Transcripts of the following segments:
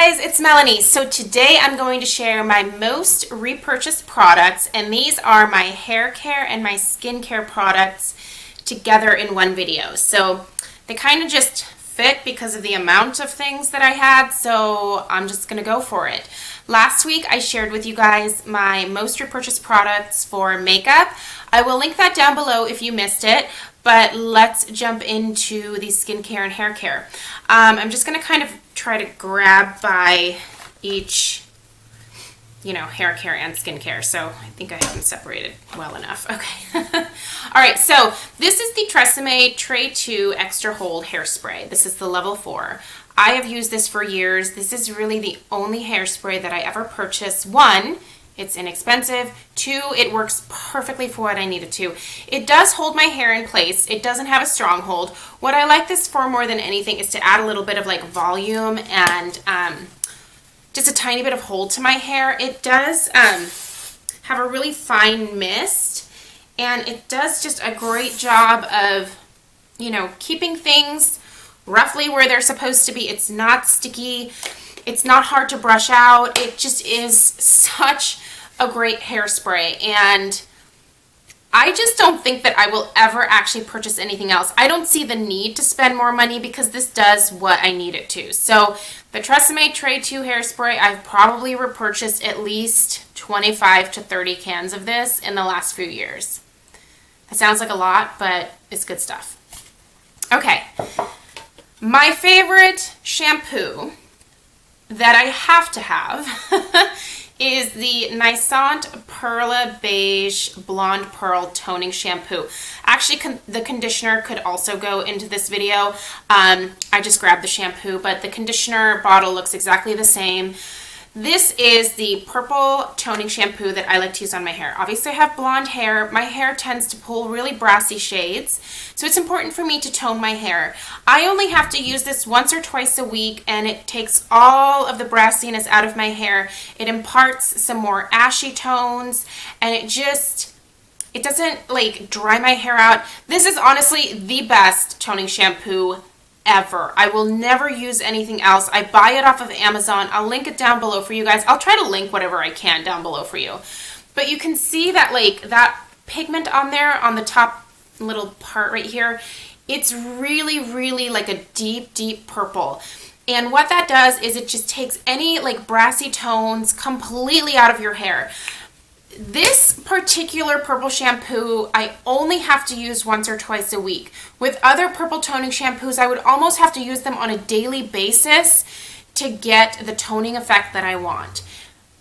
guys, it's Melanie. So today I'm going to share my most repurchased products, and these are my hair care and my skincare products together in one video. So they kind of just fit because of the amount of things that I had, so I'm just gonna go for it. Last week I shared with you guys my most repurchased products for makeup. I will link that down below if you missed it, but let's jump into the skincare and hair care. I'm just gonna kind of try to grab by each, hair care and skincare. So I think I have them separated well enough. Okay. All right, so this is the Tresemme Tray 2 Extra Hold Hairspray. This is the level 4. I have used this for years. This is really the only hairspray that I ever purchased. 1, it's inexpensive. 2, it works perfectly for what I need it to. It does hold my hair in place. It doesn't have a strong hold. What I like this for more than anything is to add a little bit of like volume and just a tiny bit of hold to my hair. It does have a really fine mist, and it does just a great job of, keeping things roughly where they're supposed to be. It's not sticky. It's not hard to brush out. It just is such a great hairspray, and I just don't think that I will ever actually purchase anything else. I don't see the need to spend more money because this does what I need it to. So the Tresemme Tray 2 hairspray, I've probably repurchased at least 25 to 30 cans of this in the last few years. That sounds like a lot, but it's good stuff. Okay, my favorite shampoo that I have to have is the Naissant Pearla Beige Blonde Pearl Toning Shampoo. Actually, the conditioner could also go into this video. I just grabbed the shampoo, but the conditioner bottle looks exactly the same. This is the purple toning shampoo that I like to use on my hair. Obviously, I have blonde hair. My hair tends to pull really brassy shades, so it's important for me to tone my hair. I only have to use this once or twice a week, and it takes all of the brassiness out of my hair. It imparts some more ashy tones, and it doesn't like dry my hair out. This is honestly the best toning shampoo ever. I will never use anything else. I buy it off of Amazon. I'll link it down below for you guys. I'll try to link whatever I can down below for you. But you can see that like that pigment on there on the top little part right here, it's really, really like a deep, deep purple. And what that does is it just takes any like brassy tones completely out of your hair. This particular purple shampoo, I only have to use once or twice a week. With other purple toning shampoos, I would almost have to use them on a daily basis to get the toning effect that I want.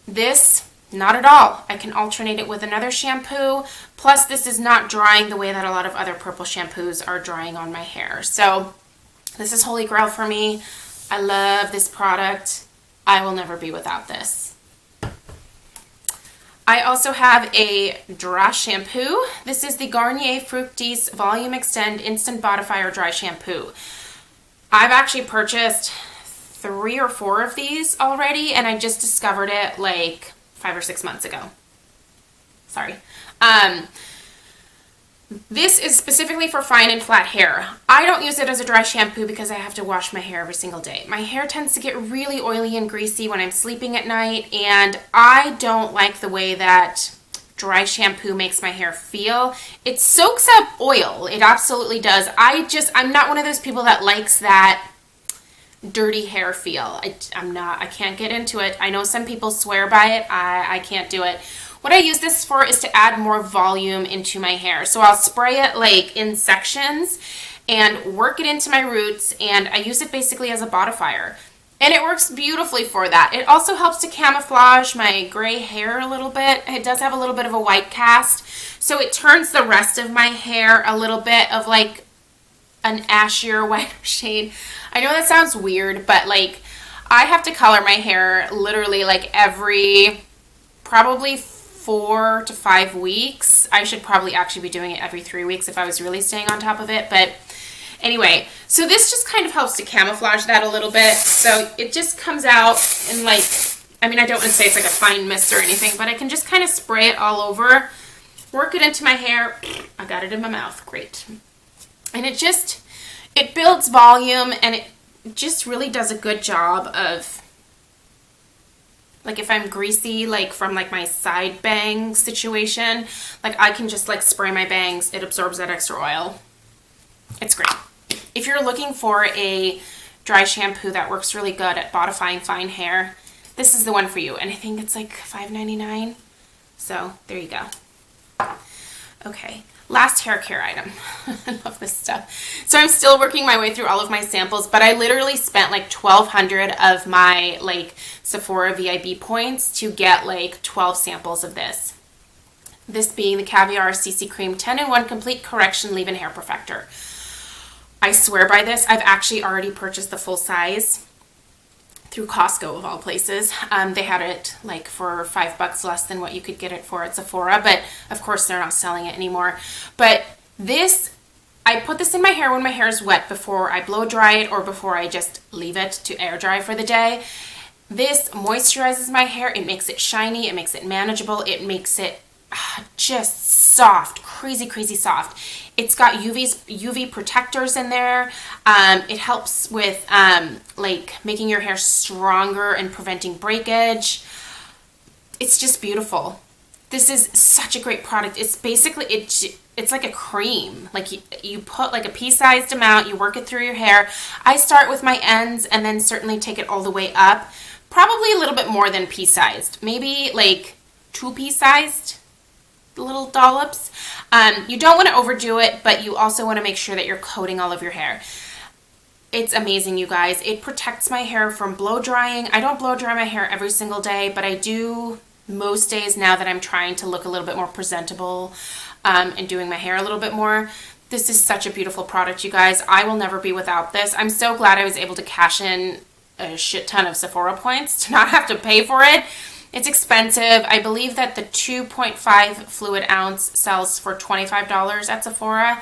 This, not at all. I can alternate it with another shampoo. Plus, this is not drying the way that a lot of other purple shampoos are drying on my hair. So, this is holy grail for me. I love this product. I will never be without this. I also have a dry shampoo. This is the Garnier Fructis Volume Extend Instant Botifier Dry Shampoo. I've actually purchased 3 or 4 of these already, and I just discovered it like 5 or 6 months ago. Sorry. This is specifically for fine and flat hair. I don't use it as a dry shampoo because I have to wash my hair every single day. My hair tends to get really oily and greasy when I'm sleeping at night, and I don't like the way that dry shampoo makes my hair feel. It soaks up oil. It absolutely does. I'm not one of those people that likes that dirty hair feel. I can't get into it. I know some people swear by it. I can't do it. What I use this for is to add more volume into my hair. So I'll spray it like in sections and work it into my roots, and I use it basically as a botifier. And it works beautifully for that. It also helps to camouflage my gray hair a little bit. It does have a little bit of a white cast, so it turns the rest of my hair a little bit of like an ashier, whiter shade. I know that sounds weird, but like I have to color my hair literally like every probably 4 to 5 weeks. I should probably actually be doing it every 3 weeks if I was really staying on top of it. But anyway, so this just kind of helps to camouflage that a little bit. So it just comes out in like, I don't want to say it's like a fine mist or anything, but I can just kind of spray it all over, work it into my hair. I got it in my mouth. Great. And it builds volume, and it just really does a good job of Like if I'm greasy, like from like my side bang situation, like I can just like spray my bangs. It absorbs that extra oil. It's great. If you're looking for a dry shampoo that works really good at bodifying fine hair, this is the one for you. And I think it's like $5.99. So there you go. Okay, last hair care item. I love this stuff. So I'm still working my way through all of my samples, but I literally spent like 1,200 of my like Sephora VIB points to get like 12 samples of this. This being the Caviar CC Cream 10-in-1 Complete Correction Leave-In Hair Perfector. I swear by this. I've actually already purchased the full size through Costco of all places. They had it like for $5 less than what you could get it for at Sephora, but of course they're not selling it anymore. But this, I put this in my hair when my hair is wet before I blow dry it or before I just leave it to air dry for the day. This moisturizes my hair. It makes it shiny. It makes it manageable. It makes it just soft, crazy soft. It's got UV protectors in there. It helps with like making your hair stronger and preventing breakage. It's just beautiful. This is such a great product. It's basically, it's like a cream. Like you put like a pea-sized amount, you work it through your hair. I start with my ends and then certainly take it all the way up. Probably a little bit more than pea-sized. Maybe like 2 pea-sized little dollops. You don't want to overdo it, but you also want to make sure that you're coating all of your hair. It's amazing, you guys. It protects my hair from blow drying. I don't blow dry my hair every single day, but I do most days now that I'm trying to look a little bit more presentable and doing my hair a little bit more. This is such a beautiful product, you guys. I will never be without this. I'm so glad I was able to cash in a shit ton of Sephora points to not have to pay for it. It's expensive. I believe that the 2.5 fluid ounce sells for $25 at Sephora.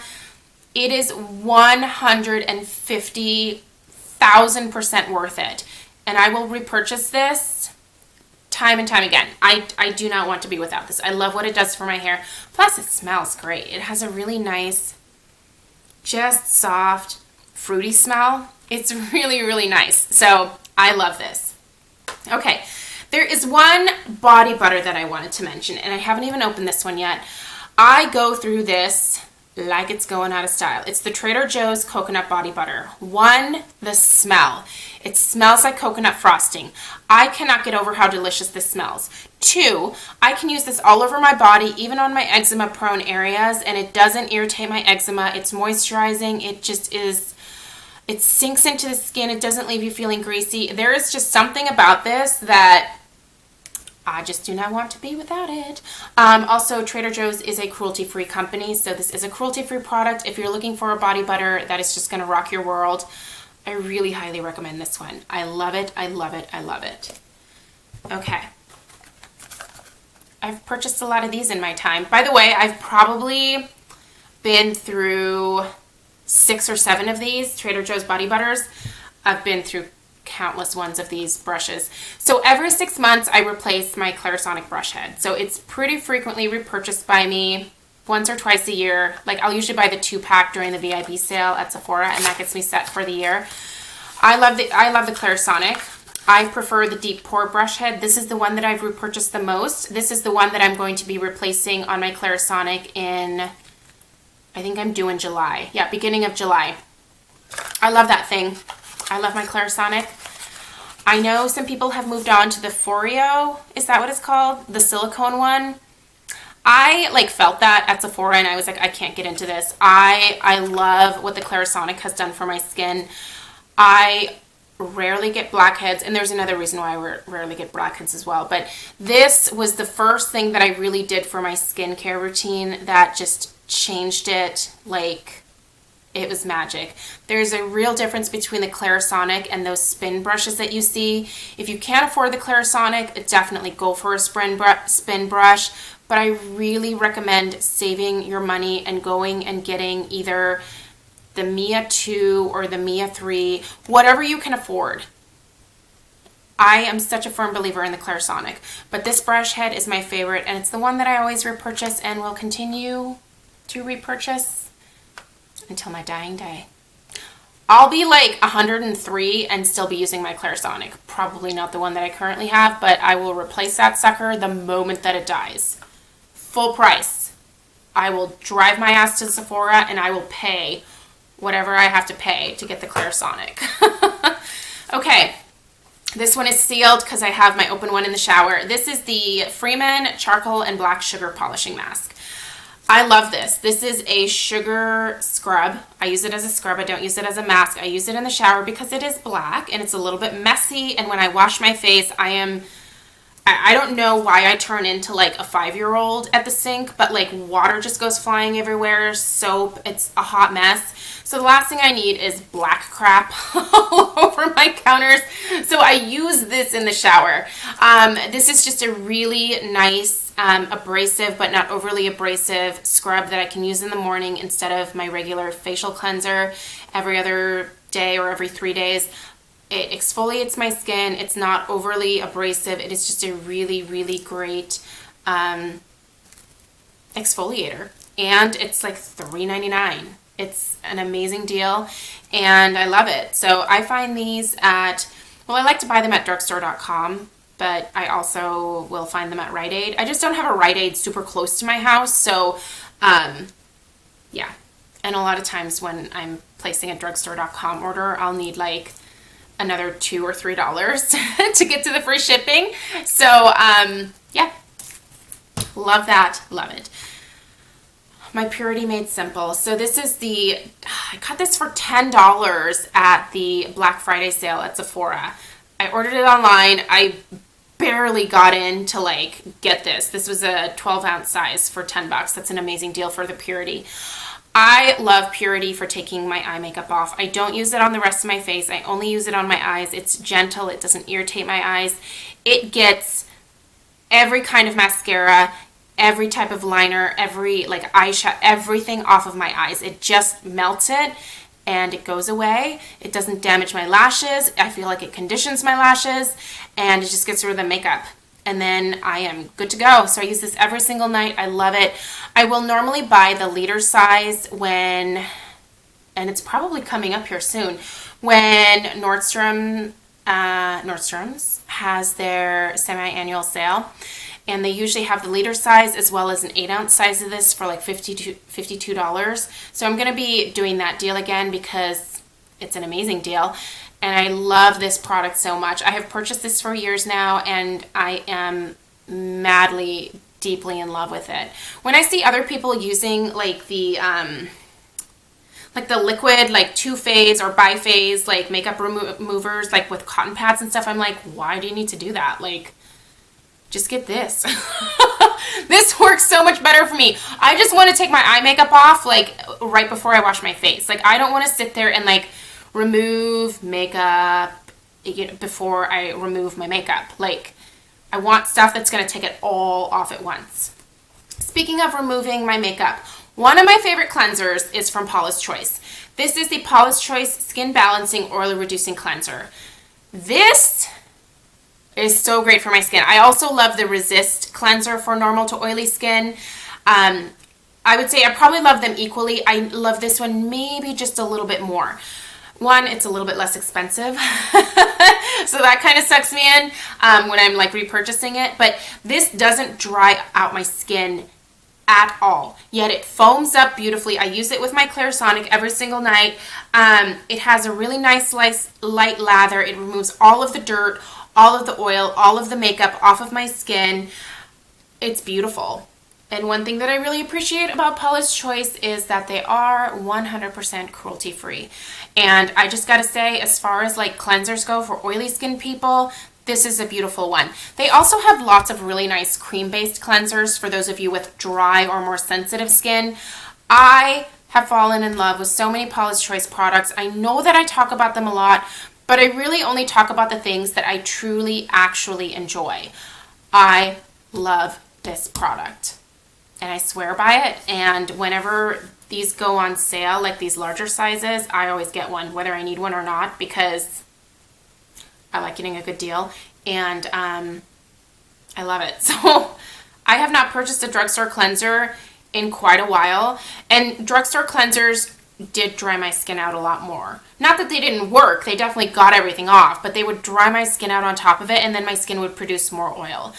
It is 150,000% worth it. And I will repurchase this time and time again. I do not want to be without this. I love what it does for my hair. Plus, it smells great. It has a really nice, just soft, fruity smell. It's really nice. So I love this. Okay. There is one body butter that I wanted to mention, and I haven't even opened this one yet. I go through this like it's going out of style. It's the Trader Joe's Coconut Body Butter. 1, the smell. It smells like coconut frosting. I cannot get over how delicious this smells. 2, I can use this all over my body, even on my eczema-prone areas, and it doesn't irritate my eczema. It's moisturizing. It just is... It sinks into the skin. It doesn't leave you feeling greasy. There is just something about this that I just do not want to be without it. Also, Trader Joe's is a cruelty-free company, so this is a cruelty-free product. If you're looking for a body butter that is just going to rock your world, I really highly recommend this one. I love it. I love it. I love it. Okay. I've purchased a lot of these in my time. By the way, I've probably been through 6 or 7 of these Trader Joe's body butters. I've been through countless ones of these brushes. So every 6 months I replace my Clarisonic brush head. So it's pretty frequently repurchased by me once or twice a year. Like I'll usually buy the 2-pack during the VIB sale at Sephora, and that gets me set for the year. I love the Clarisonic. I prefer the deep pore brush head. This is the one that I've repurchased the most. This is the one that I'm going to be replacing on my Clarisonic in, I think I'm due in July. Yeah, beginning of July. I love that thing. I love my Clarisonic. I know some people have moved on to the Foreo. Is that what it's called? The silicone one. I like felt that at Sephora and I was like, I can't get into this. I love what the Clarisonic has done for my skin. I rarely get blackheads, and there's another reason why I rarely get blackheads as well. But this was the first thing that I really did for my skincare routine that just changed it. Like, it was magic. There's a real difference between the Clarisonic and those spin brushes that you see. If you can't afford the Clarisonic, definitely go for a spin brush. But I really recommend saving your money and going and getting either the Mia 2 or the Mia 3, whatever you can afford. I am such a firm believer in the Clarisonic. But this brush head is my favorite, and it's the one that I always repurchase and will continue to repurchase until my dying day. I'll be like 103 and still be using my Clarisonic. Probably not the one that I currently have, but I will replace that sucker the moment that it dies. Full price. I will drive my ass to Sephora and I will pay whatever I have to pay to get the Clarisonic. Okay, this one is sealed because I have my open one in the shower. This is the Freeman Charcoal and Black Sugar Polishing Mask. I love this. This is a sugar scrub. I use it as a scrub. I don't use it as a mask. I use it in the shower because it is black and it's a little bit messy. And when I wash my face, I don't know why I turn into like a 5-year-old at the sink, but like water just goes flying everywhere, soap, it's a hot mess. So the last thing I need is black crap all over my counters. So I use this in the shower. This is just a really nice abrasive but not overly abrasive scrub that I can use in the morning instead of my regular facial cleanser every other day or every 3 days. It exfoliates my skin. It's not overly abrasive. It is just a really, really great exfoliator. And it's like $3.99. It's an amazing deal and I love it. So I find these I like to buy them at drugstore.com, but I also will find them at Rite Aid. I just don't have a Rite Aid super close to my house. So yeah. And a lot of times when I'm placing a drugstore.com order, I'll need like another $2 or $3 to get to the free shipping. So, yeah, love that, love it. My Purity Made Simple. So this is I got this for $10 at the Black Friday sale at Sephora. I ordered it online. I barely got in to like get this. This was a 12-ounce size for $10. That's an amazing deal for the Purity. I love Purity for taking my eye makeup off. I don't use it on the rest of my face. I only use it on my eyes. It's gentle. It doesn't irritate my eyes. It gets every kind of mascara, every type of liner, every like eyeshadow, everything off of my eyes. It just melts it and it goes away. It doesn't damage my lashes. I feel like it conditions my lashes and it just gets rid of the makeup. And then I am good to go. So I use this every single night. I love it. I will normally buy the liter size and it's probably coming up here soon, when Nordstrom's has their semi-annual sale. And they usually have the liter size as well as an 8-ounce size of this for like $52. So I'm going to be doing that deal again because it's an amazing deal. And I love this product so much. I have purchased this for years now and I am madly, deeply in love with it. When I see other people using like the liquid, like 2-phase or biphase, like makeup removers, like with cotton pads and stuff, I'm like, why do you need to do that? Like, just get this. This works so much better for me. I just want to take my eye makeup off like right before I wash my face. Like, I don't want to sit there and like remove makeup before I remove my makeup. Like, I want stuff that's going to take it all off at once. Speaking of removing my makeup, one of my favorite cleansers is from Paulas Choice. This is the Paulas Choice Skin Balancing Oil Reducing Cleanser. This is so great for my skin. I also love the Resist cleanser for normal to oily skin. I would say I probably love them equally. I love this one maybe just a little bit more. One, it's a little bit less expensive, so that kind of sucks me in when I'm like repurchasing it, but this doesn't dry out my skin at all, yet it foams up beautifully. I use it with my Clarisonic every single night. It has a really nice light lather. It removes all of the dirt, all of the oil, all of the makeup off of my skin. It's beautiful. And one thing that I really appreciate about Paula's Choice is that they are 100% cruelty-free. And I just gotta say, as far as like cleansers go for oily skin people, this is a beautiful one. They also have lots of really nice cream-based cleansers for those of you with dry or more sensitive skin. I have fallen in love with so many Paula's Choice products. I know that I talk about them a lot, but I really only talk about the things that I truly actually enjoy. I love this product. And I swear by it, and whenever these go on sale, like these larger sizes, I always get one, whether I need one or not, because I like getting a good deal, and I love it. So I have not purchased a drugstore cleanser in quite a while, and drugstore cleansers did dry my skin out a lot more. Not that they didn't work, they definitely got everything off, but they would dry my skin out on top of it, and then my skin would produce more oil.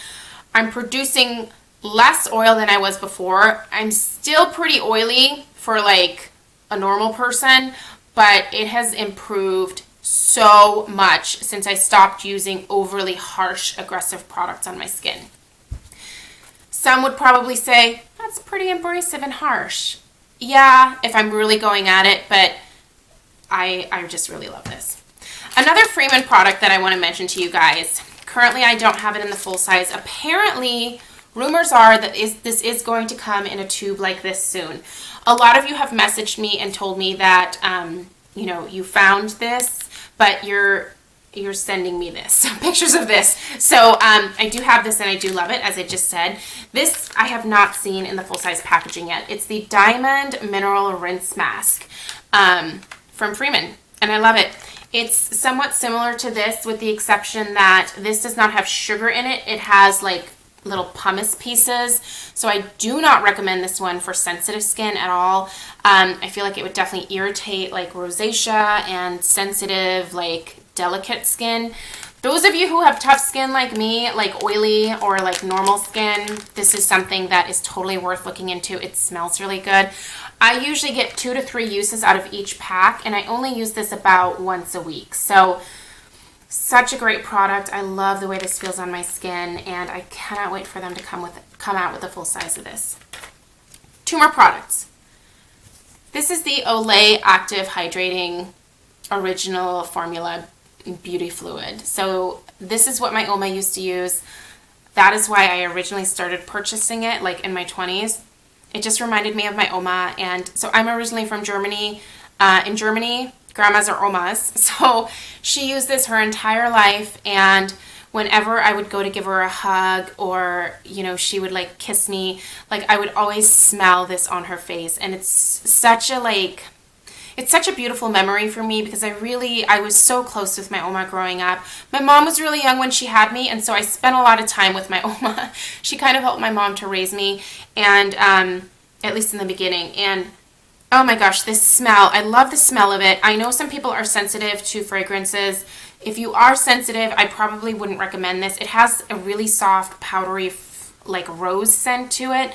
I'm producing less oil than I was before. I'm still pretty oily for like a normal person, but it has improved so much since I stopped using overly harsh, aggressive products on my skin. Some would probably say, that's pretty abrasive and harsh. Yeah, if I'm really going at it, but I just really love this. Another Freeman product that I want to mention to you guys. Currently, I don't have it in the full size. Apparently, rumors are that this is going to come in a tube like this soon. A lot of you have messaged me and told me that, you know, you found this, but you're sending me this, pictures of this. So I do have this and I do love it, as I just said. This I have not seen in the full-size packaging yet. It's the Diamond Mineral Rinse Mask from Freeman, and I love it. It's somewhat similar to this with the exception that this does not have sugar in it. It has like little pumice pieces. So I do not recommend this one for sensitive skin at all. I feel like it would definitely irritate like rosacea and sensitive, like delicate skin. Those of you who have tough skin like me, like oily or like normal skin, this is something that is totally worth looking into. It smells really good. I usually get 2 to 3 uses out of each pack, and I only use this about once a week. So such a great product. I love the way this feels on my skin, and I cannot wait for them to come out with a full size of this. 2 more products. This is the Olay Active Hydrating Original Formula Beauty Fluid. So this is what my Oma used to use. That is why I originally started purchasing it, like in my 20s. It just reminded me of my Oma, and so I'm originally from Germany. In Germany, grandmas are Omas, so she used this her entire life, and whenever I would go to give her a hug or, you know, she would like kiss me, like I would always smell this on her face, and it's such a beautiful memory for me because I was so close with my Oma growing up. My mom was really young when she had me, and so I spent a lot of time with my Oma. She kind of helped my mom to raise me, and at least in the beginning. And oh my gosh, this smell, I love the smell of it. I know some people are sensitive to fragrances. If you are sensitive, I probably wouldn't recommend this. It has a really soft, powdery, like rose scent to it.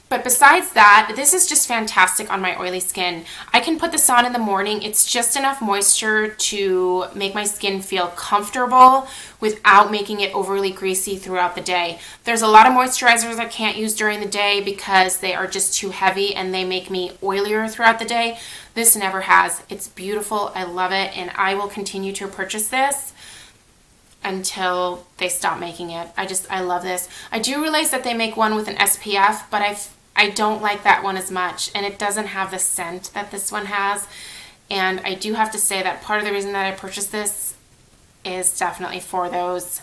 But besides that, this is just fantastic on my oily skin. I can put this on in the morning. It's just enough moisture to make my skin feel comfortable without making it overly greasy throughout the day. There's a lot of moisturizers I can't use during the day because they are just too heavy and they make me oilier throughout the day. This never has. It's beautiful. I love it, and I will continue to purchase this until they stop making it. I love this. I do realize that they make one with an SPF, but I don't like that one as much, and it doesn't have the scent that this one has. And I do have to say that part of the reason that I purchased this is definitely for those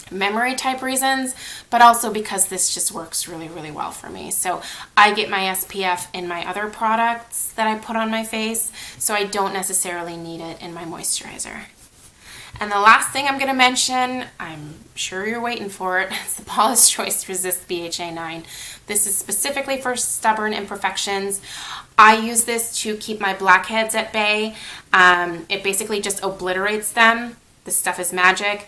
memory type reasons, but also because this just works really, really well for me. So I get my SPF in my other products that I put on my face, so I don't necessarily need it in my moisturizer. And the last thing I'm going to mention, I'm sure you're waiting for it, it's the Paulas Choice Resist BHA 9. This is specifically for stubborn imperfections. I use this to keep my blackheads at bay. It basically just obliterates them. This stuff is magic.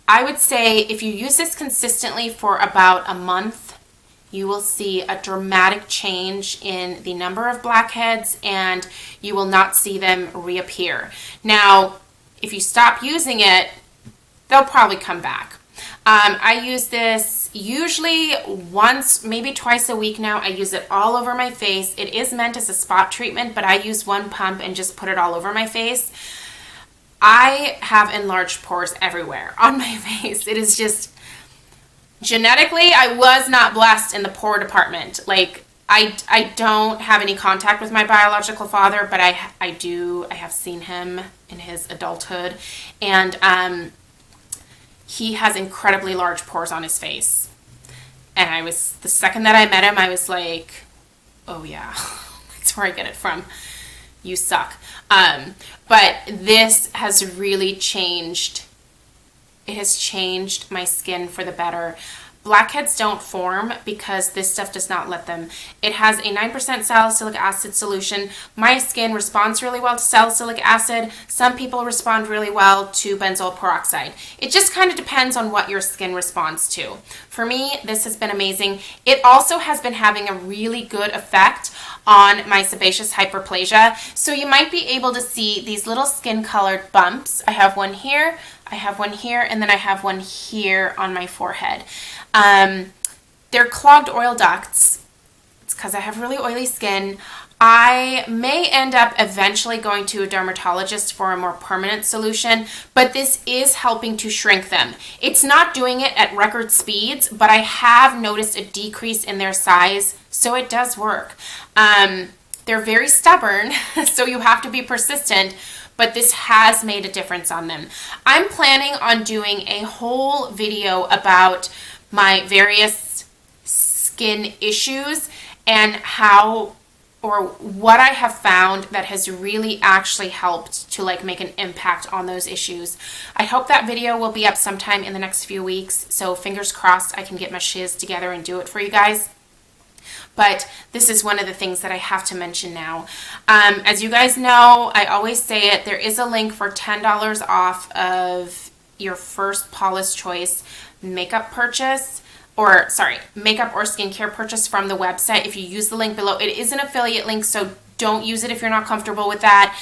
I would say if you use this consistently for about a month, you will see a dramatic change in the number of blackheads, and you will not see them reappear. Now, if you stop using it, they'll probably come back. I use this usually once, maybe twice a week now. I use it all over my face. It is meant as a spot treatment, but I use one pump and just put it all over my face. I have enlarged pores everywhere on my face. It is just, genetically, I was not blessed in the pore department. Like, I don't have any contact with my biological father, but I have seen him in his adulthood, and he has incredibly large pores on his face. And the second that I met him, I was like, oh yeah, that's where I get it from. You suck. But this has really changed. It has changed my skin for the better. blackheads don't form because this stuff does not let them. It has a 9% salicylic acid solution. My skin responds really well to salicylic acid. Some people respond really well to benzoyl peroxide. It just kind of depends on what your skin responds to. For me, this has been amazing. It also has been having a really good effect on my sebaceous hyperplasia. So you might be able to see these little skin colored bumps. I have one here, I have one here, and then I have one here on my forehead. They're clogged oil ducts. It's because I have really oily skin. I may end up eventually going to a dermatologist for a more permanent solution, but this is helping to shrink them. It's not doing it at record speeds, but I have noticed a decrease in their size, so it does work. They're very stubborn, so you have to be persistent, but this has made a difference on them. I'm planning on doing a whole video about my various skin issues and how or what I have found that has really actually helped to like make an impact on those issues. I hope that video will be up sometime in the next few weeks, so fingers crossed I can get my shiz together and do it for you guys. But this is one of the things that I have to mention now. As you guys know, I always say it, there is a link for $10 off of your first Paulas Choice makeup purchase, or sorry, makeup or skincare purchase from the website if you use the link below. It is an affiliate link, so don't use it if you're not comfortable with that.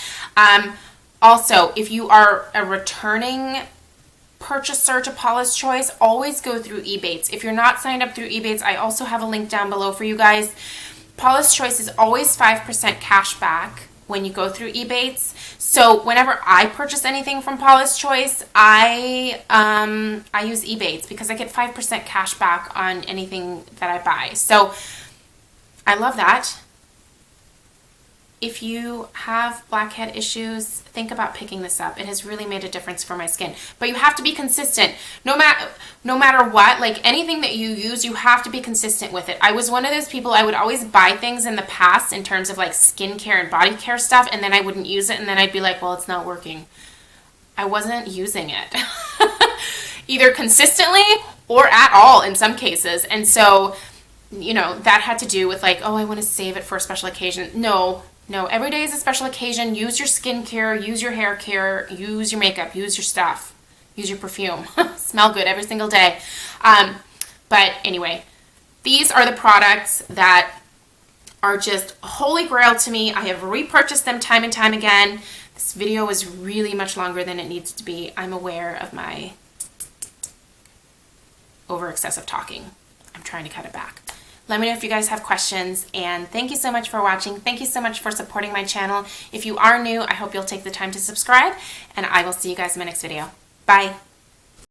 Also, if you are a returning purchaser to Paula's Choice, always go through Ebates. If you're not signed up through Ebates, I also have a link down below for you guys. Paula's Choice is always 5% cash back when you go through Ebates. So whenever I purchase anything from Paula's Choice, I use Ebates because I get 5% cash back on anything that I buy. So I love that. If you have blackhead issues, think about picking this up. It has really made a difference for my skin. But you have to be consistent. No matter what, like anything that you use, you have to be consistent with it. I was one of those people, I would always buy things in the past in terms of like skincare and body care stuff, and then I wouldn't use it, and then I'd be like, well, it's not working. I wasn't using it. Either consistently or at all in some cases. And so, you know, that had to do with like, oh, I want to save it for a special occasion. No, every day is a special occasion. Use your skincare, use your hair care, use your makeup, use your stuff, use your perfume. Smell good every single day. But anyway, these are the products that are just holy grail to me. I have repurchased them time and time again. This video is really much longer than it needs to be. I'm aware of my over excessive talking. I'm trying to cut it back. Let me know if you guys have questions, and thank you so much for watching. Thank you so much for supporting my channel. If you are new, I hope you'll take the time to subscribe, and I will see you guys in my next video. Bye.